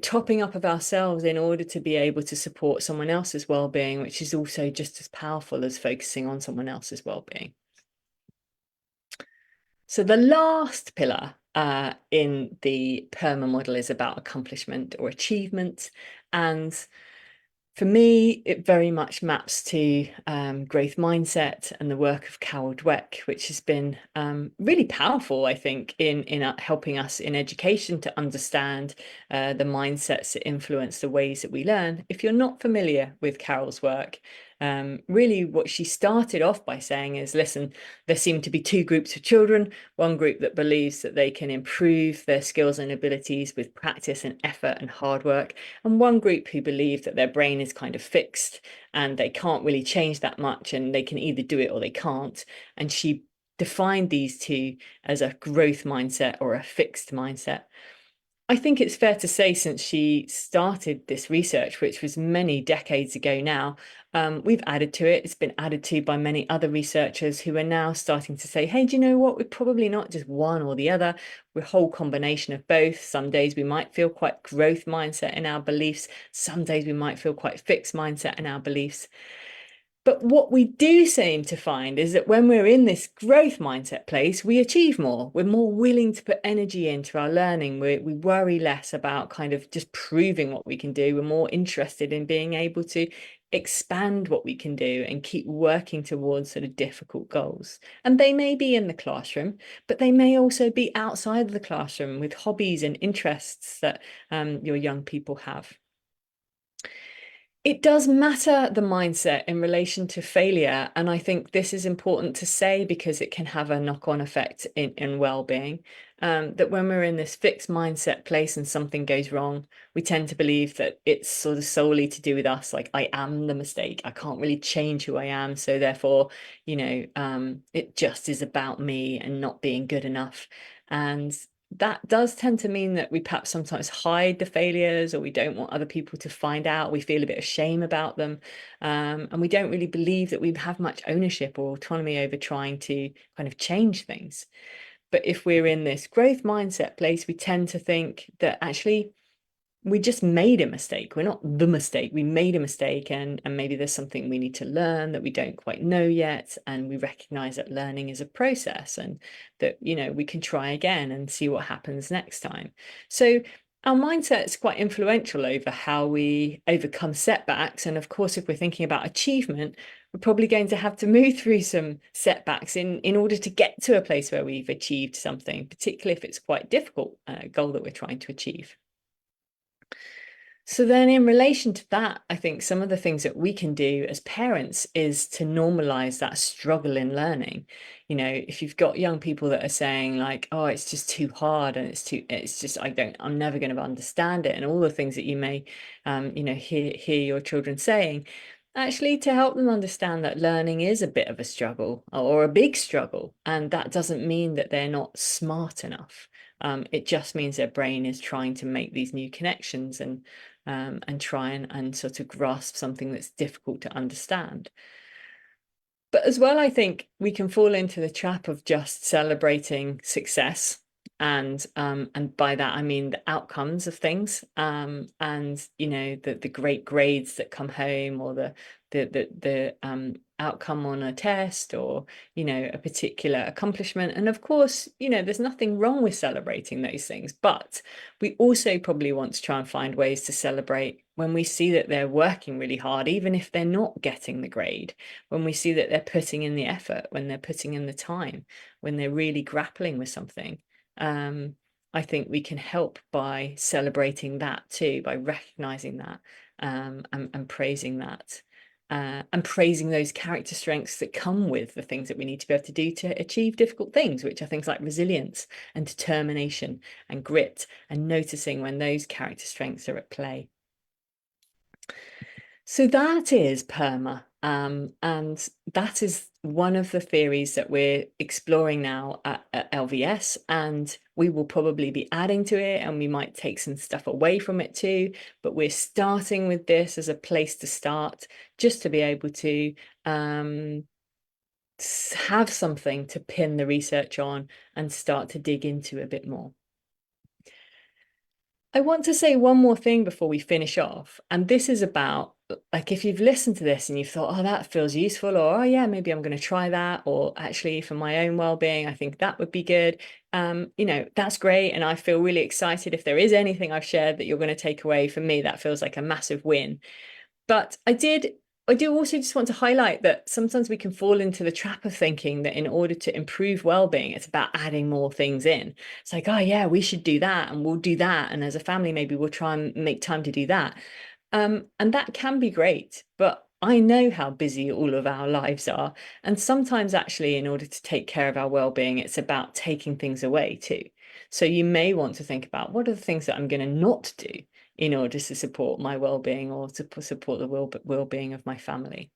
[SPEAKER 2] topping up of ourselves in order to be able to support someone else's well-being, which is also just as powerful as focusing on someone else's well-being. So the last pillar in the PERMA model is about accomplishment or achievement. And for me, it very much maps to growth mindset and the work of Carol Dweck, which has been really powerful, I think, in helping us in education to understand the mindsets that influence the ways that we learn. If you're not familiar with Carol's work, really what she started off by saying is, listen, there seem to be two groups of children, one group that believes that they can improve their skills and abilities with practice and effort and hard work, and one group who believe that their brain is kind of fixed and they can't really change that much and they can either do it or they can't. And she defined these two as a growth mindset or a fixed mindset. I think it's fair to say, since she started this research, which was many decades ago now, we've added to it. It's been added to by many other researchers who are now starting to say, hey, do you know what? We're probably not just one or the other. We're a whole combination of both. Some days we might feel quite growth mindset in our beliefs. Some days we might feel quite fixed mindset in our beliefs. But what we do seem to find is that when we're in this growth mindset place, we achieve more. We're more willing to put energy into our learning. We worry less about kind of just proving what we can do. We're more interested in being able to expand what we can do and keep working towards sort of difficult goals. And they may be in the classroom, but they may also be outside of the classroom with hobbies and interests that your young people have. It does matter, the mindset in relation to failure. And I think this is important to say because it can have a knock-on effect in well-being. That when we're in this fixed mindset place and something goes wrong, we tend to believe that it's sort of solely to do with us. Like, I am the mistake. I can't really change who I am. So therefore, it just is about me and not being good enough. And that does tend to mean that we perhaps sometimes hide the failures, or we don't want other people to find out. We feel a bit of shame about them. And we don't really believe that we have much ownership or autonomy over trying to kind of change things. But if we're in this growth mindset place, we tend to think that actually we just made a mistake. We're not the mistake. We made a mistake, and maybe there's something we need to learn that we don't quite know yet. And we recognize that learning is a process, and that, we can try again and see what happens next time. So our mindset is quite influential over how we overcome setbacks. And of course, if we're thinking about achievement, we're probably going to have to move through some setbacks in order to get to a place where we've achieved something, particularly if it's quite difficult goal that we're trying to achieve. So then in relation to that, I think some of the things that we can do as parents is to normalize that struggle in learning. If you've got young people that are saying like, oh, it's just too hard and I'm never going to understand it, and all the things that you may, hear your children saying, actually to help them understand that learning is a bit of a struggle or a big struggle. And that doesn't mean that they're not smart enough. It just means their brain is trying to make these new connections and try and sort of grasp something that's difficult to understand. But as well, I think we can fall into the trap of just celebrating success. And by that I mean the outcomes of things, and the great grades that come home, or the outcome on a test, or a particular accomplishment. And of course, there's nothing wrong with celebrating those things, but we also probably want to try and find ways to celebrate when we see that they're working really hard, even if they're not getting the grade, when we see that they're putting in the effort, when they're putting in the time, when they're really grappling with something. I think we can help by celebrating that too, by recognizing that, and praising that, and praising those character strengths that come with the things that we need to be able to do to achieve difficult things, which are things like resilience and determination and grit, and noticing when those character strengths are at play. So that is PERMA. And that is one of the theories that we're exploring now at LVS, and we will probably be adding to it, and we might take some stuff away from it too. But we're starting with this as a place to start, just to be able to have something to pin the research on and start to dig into a bit more. I want to say one more thing before we finish off, and this is about, like, if you've listened to this and you've thought, oh, that feels useful, or oh yeah, maybe I'm going to try that, or actually for my own well-being, I think that would be good. That's great, and I feel really excited if there is anything I've shared that you're going to take away. For me, that feels like a massive win. But I do also just want to highlight that sometimes we can fall into the trap of thinking that in order to improve well-being, it's about adding more things in. It's like, oh yeah, we should do that, and we'll do that, and as a family, maybe we'll try and make time to do that. And that can be great, but I know how busy all of our lives are. And sometimes actually, in order to take care of our well-being, it's about taking things away too. So you may want to think about, what are the things that I'm going to not do in order to support my well-being, or to support the well-being of my family.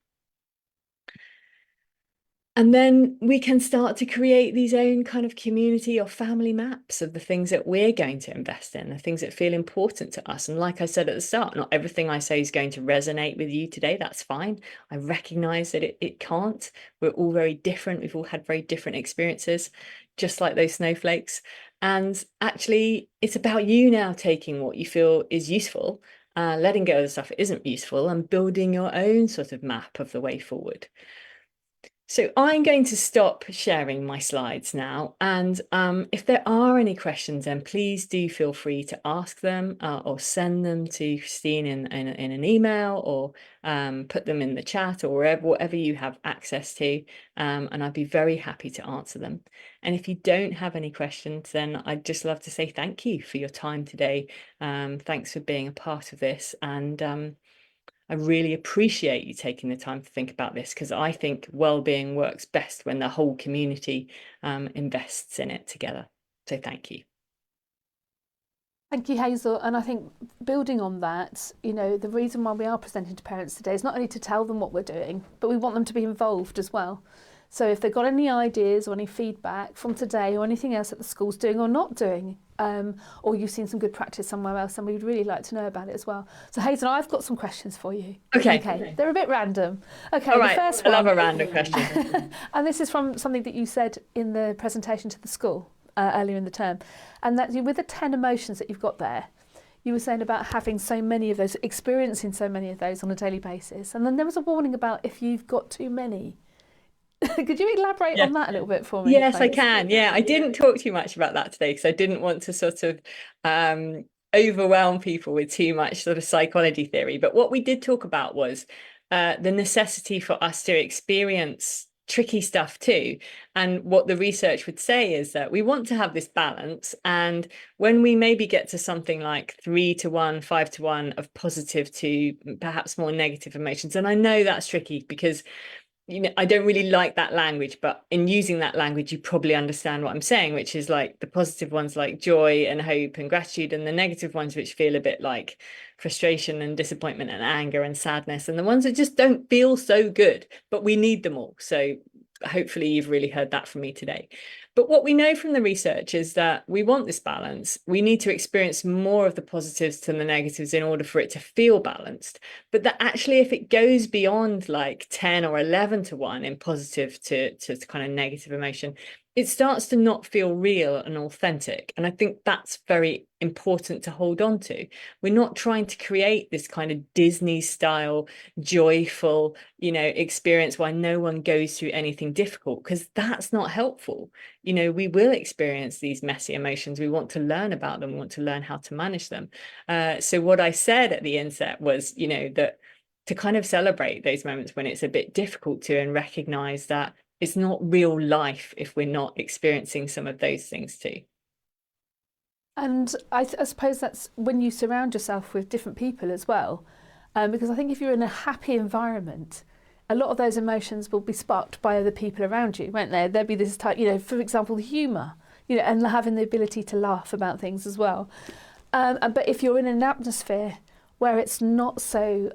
[SPEAKER 2] And then we can start to create these own kind of community or family maps of the things that we're going to invest in, the things that feel important to us. And like I said at the start, not everything I say is going to resonate with you today. That's fine. I recognize that it can't. We're all very different. We've all had very different experiences, just like those snowflakes. And actually, it's about you now taking what you feel is useful, letting go of the stuff that isn't useful, and building your own sort of map of the way forward. So I'm going to stop sharing my slides now, and if there are any questions, then please do feel free to ask them, or send them to Christine in an email, or put them in the chat, or whatever you have access to, and I'd be very happy to answer them. And if you don't have any questions, then I'd just love to say thank you for your time today. Thanks for being a part of this, and I really appreciate you taking the time to think about this, because I think well-being works best when the whole community invests in it together. So thank you.
[SPEAKER 1] Thank you, Hazel. And I think building on that, the reason why we are presenting to parents today is not only to tell them what we're doing, but we want them to be involved as well. So if they've got any ideas or any feedback from today, or anything else that the school's doing or not doing, or you've seen some good practice somewhere else, and we'd really like to know about it as well. So Hazel, I've got some questions for you.
[SPEAKER 2] Okay.
[SPEAKER 1] They're a bit random. Okay.
[SPEAKER 2] All right.
[SPEAKER 1] The first
[SPEAKER 2] I
[SPEAKER 1] one,
[SPEAKER 2] love a random question.
[SPEAKER 1] and this is from something that you said in the presentation to the school earlier in the term, and that with the 10 emotions that you've got there, you were saying about having so many of those, experiencing so many of those on a daily basis. And then there was a warning about if you've got too many. Could you elaborate on that a little bit for me?
[SPEAKER 2] Yes, I can. Yeah, I didn't talk too much about that today, because I didn't want to sort of overwhelm people with too much sort of psychology theory. But what we did talk about was the necessity for us to experience tricky stuff too. And what the research would say is that we want to have this balance. And when we maybe get to something like 3-to-1, 5-to-1 of positive to perhaps more negative emotions, and I know that's tricky because I don't really like that language, but in using that language, you probably understand what I'm saying, which is like the positive ones like joy and hope and gratitude, and the negative ones which feel a bit like frustration and disappointment and anger and sadness, and the ones that just don't feel so good, but we need them all. So hopefully you've really heard that from me today. But what we know from the research is that we want this balance. We need to experience more of the positives than the negatives in order for it to feel balanced. But that actually, if it goes beyond like 10 or 11-to-1 in positive to kind of negative emotion, it starts to not feel real and authentic. And I think that's very important to hold on to. We're not trying to create this kind of Disney style, joyful, experience where no one goes through anything difficult, because that's not helpful. We will experience these messy emotions. We want to learn about them. We want to learn how to manage them. So what I said at the inset was, that to kind of celebrate those moments when it's a bit difficult to, and recognize that it's not real life if we're not experiencing some of those things too.
[SPEAKER 1] And I suppose that's when you surround yourself with different people as well, because I think if you're in a happy environment, a lot of those emotions will be sparked by other people around you, won't there? There'll be this type, for example, humour, and having the ability to laugh about things as well. But if you're in an atmosphere where it's not so,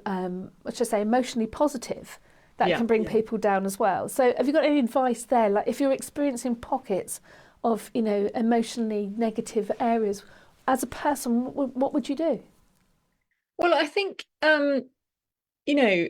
[SPEAKER 1] let's just say, emotionally positive, that can bring people down as well. So have you got any advice there? Like if you're experiencing pockets of, you know, emotionally negative areas, as a person, what would you do?
[SPEAKER 2] Well, I think, you know,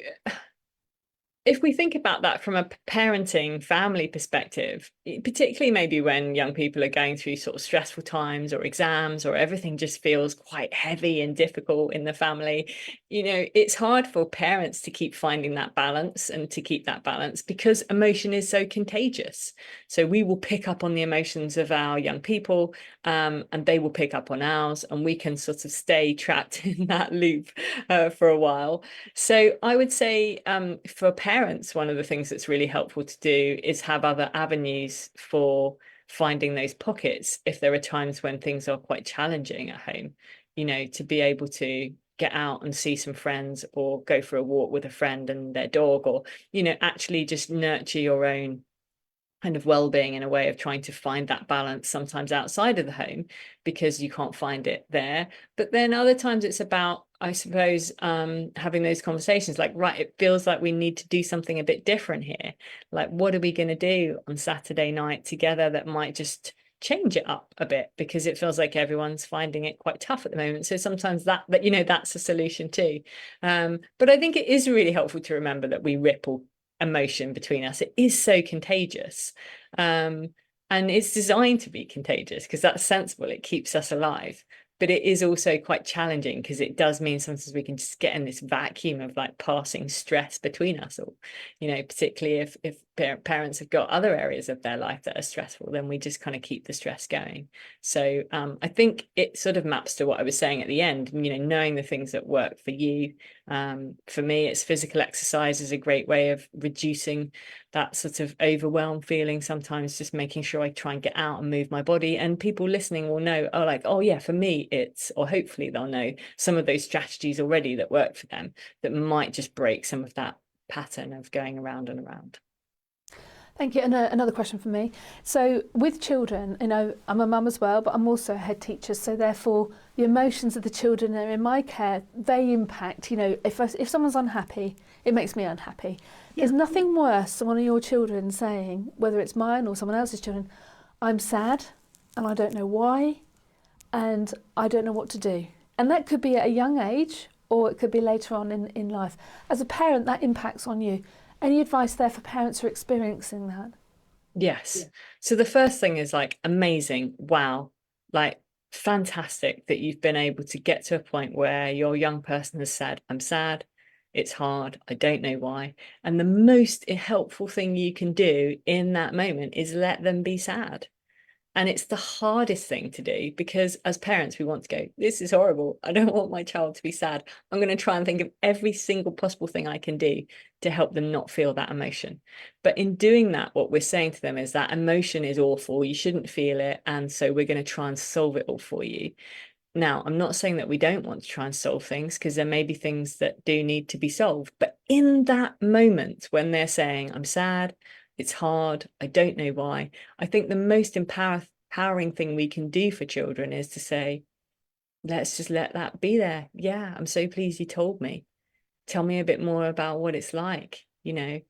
[SPEAKER 2] if we think about that from a parenting family perspective, particularly maybe when young people are going through sort of stressful times or exams or everything just feels quite heavy and difficult in the family, you know, it's hard for parents to keep finding that balance and to keep that balance because emotion is so contagious. So we will pick up on the emotions of our young people, and they will pick up on ours, and we can sort of stay trapped in that loop for a while. So I would say, for parents, one of the things that's really helpful to do is have other avenues for finding those pockets if there are times when things are quite challenging at home, you know, to be able to get out and see some friends or go for a walk with a friend and their dog, or, you know, actually just nurture your own kind of well-being in a way of trying to find that balance sometimes outside of the home because you can't find it there. But then other times it's about, I suppose, having those conversations like, right, it feels like we need to do something a bit different here. Like, what are we going to do on Saturday night together that might just change it up a bit, because it feels like everyone's finding it quite tough at the moment. So sometimes that you know, that's a solution too. But I think it is really helpful to remember that we ripple emotion between us. It is so contagious, and it's designed to be contagious because that's sensible. It keeps us alive, but it is also quite challenging because it does mean sometimes we can just get in this vacuum of like passing stress between us all, you know, particularly if parents have got other areas of their life that are stressful, then we just kind of keep the stress going. So I think it sort of maps to what I was saying at the end, you know, knowing the things that work for you. For me, it's physical exercise is a great way of reducing that sort of overwhelmed feeling. Sometimes just making sure I try and get out and move my body, and people listening will know, oh, like, oh yeah, for me it's, or hopefully they'll know some of those strategies already that work for them that might just break some of that pattern of going around and around.
[SPEAKER 1] Thank you. And another question for me. So with children, you know, I'm a mum as well, but I'm also a head teacher. So therefore, the emotions of the children are in my care, they impact, you know, if someone's unhappy, it makes me unhappy. Yeah. There's nothing worse than one of your children saying, whether it's mine or someone else's children, I'm sad and I don't know why and I don't know what to do. And that could be at a young age or it could be later on in life. As a parent, that impacts on you. Any advice there for parents who are experiencing that?
[SPEAKER 2] Yes. Yeah. So the first thing is like, amazing. Wow. Like, fantastic that you've been able to get to a point where your young person has said, I'm sad. It's hard. I don't know why. And the most helpful thing you can do in that moment is let them be sad. And it's the hardest thing to do because as parents, we want to go, this is horrible. I don't want my child to be sad. I'm going to try and think of every single possible thing I can do to help them not feel that emotion. But in doing that, what we're saying to them is that emotion is awful. You shouldn't feel it. And so we're going to try and solve it all for you. Now, I'm not saying that we don't want to try and solve things, because there may be things that do need to be solved. But in that moment when they're saying, I'm sad, it's hard, I don't know why, I think the most empowering thing we can do for children is to say, let's just let that be there. Yeah, I'm so pleased you told me. Tell me a bit more about what it's like, you know,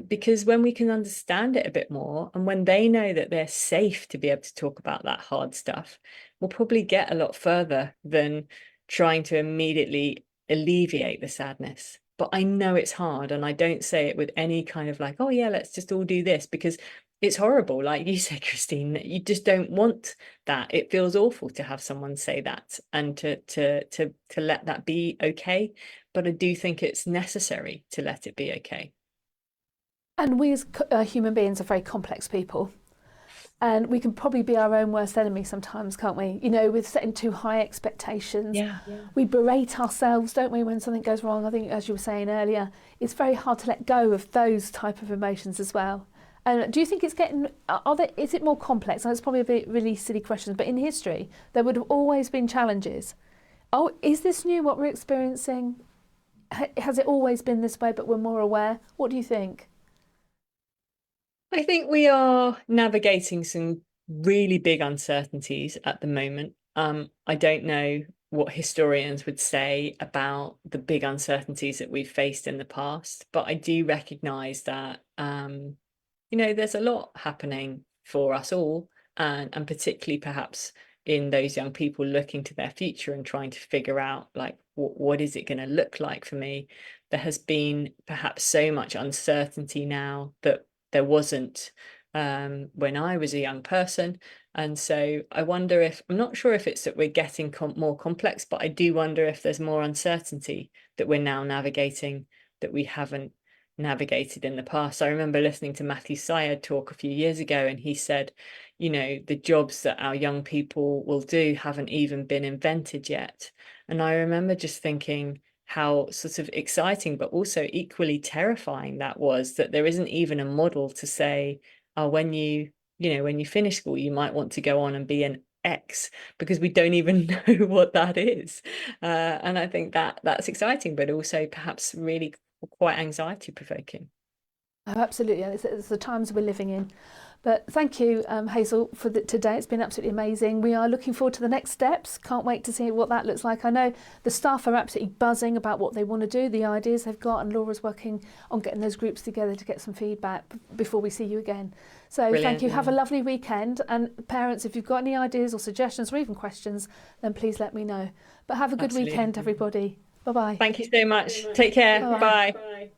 [SPEAKER 2] because when we can understand it a bit more and when they know that they're safe to be able to talk about that hard stuff, we'll probably get a lot further than trying to immediately alleviate the sadness. But I know it's hard, and I don't say it with any kind of like, oh yeah, let's just all do this, because it's horrible. Like you said, Christine, you just don't want that. It feels awful to have someone say that and to let that be okay. But I do think it's necessary to let it be okay.
[SPEAKER 1] And we as human beings are very complex people. And we can probably be our own worst enemy sometimes, can't we? You know, with setting too high expectations.
[SPEAKER 2] Yeah.
[SPEAKER 1] We berate ourselves, don't we, when something goes wrong? I think, as you were saying earlier, it's very hard to let go of those type of emotions as well. And do you think it's getting, is it more complex? And it's probably a bit really silly questions, but in history, there would have always been challenges. Oh, is this new, what we're experiencing? Has it always been this way, but we're more aware? What do you think?
[SPEAKER 2] I think we are navigating some really big uncertainties at the moment. I don't know what historians would say about the big uncertainties that we've faced in the past. But I do recognise that, there's a lot happening for us all, and particularly perhaps in those young people looking to their future and trying to figure out, like, what is it going to look like for me? There has been perhaps so much uncertainty now that there wasn't when I was a young person. And so I wonder if, I'm not sure if it's that we're getting more complex, but I do wonder if there's more uncertainty that we're now navigating that we haven't navigated in the past. I remember listening to Matthew Syed talk a few years ago, and he said, the jobs that our young people will do haven't even been invented yet. And I remember just thinking how sort of exciting, but also equally terrifying that was, that there isn't even a model to say, oh, when you finish school, you might want to go on and be an X, because we don't even know what that is. And I think that's exciting, but also perhaps really quite anxiety provoking.
[SPEAKER 1] Oh, absolutely. It's the times we're living in. But thank you, Hazel, for today. It's been absolutely amazing. We are looking forward to the next steps. Can't wait to see what that looks like. I know the staff are absolutely buzzing about what they want to do, the ideas they've got, and Laura's working on getting those groups together to get some feedback before we see you again. So
[SPEAKER 2] Brilliant.
[SPEAKER 1] Thank you. Have a lovely weekend. And parents, if you've got any ideas or suggestions or even questions, then please let me know. But have a good
[SPEAKER 2] Absolutely.
[SPEAKER 1] weekend, everybody. Bye-bye.
[SPEAKER 2] Thank you so much. Take care. Bye.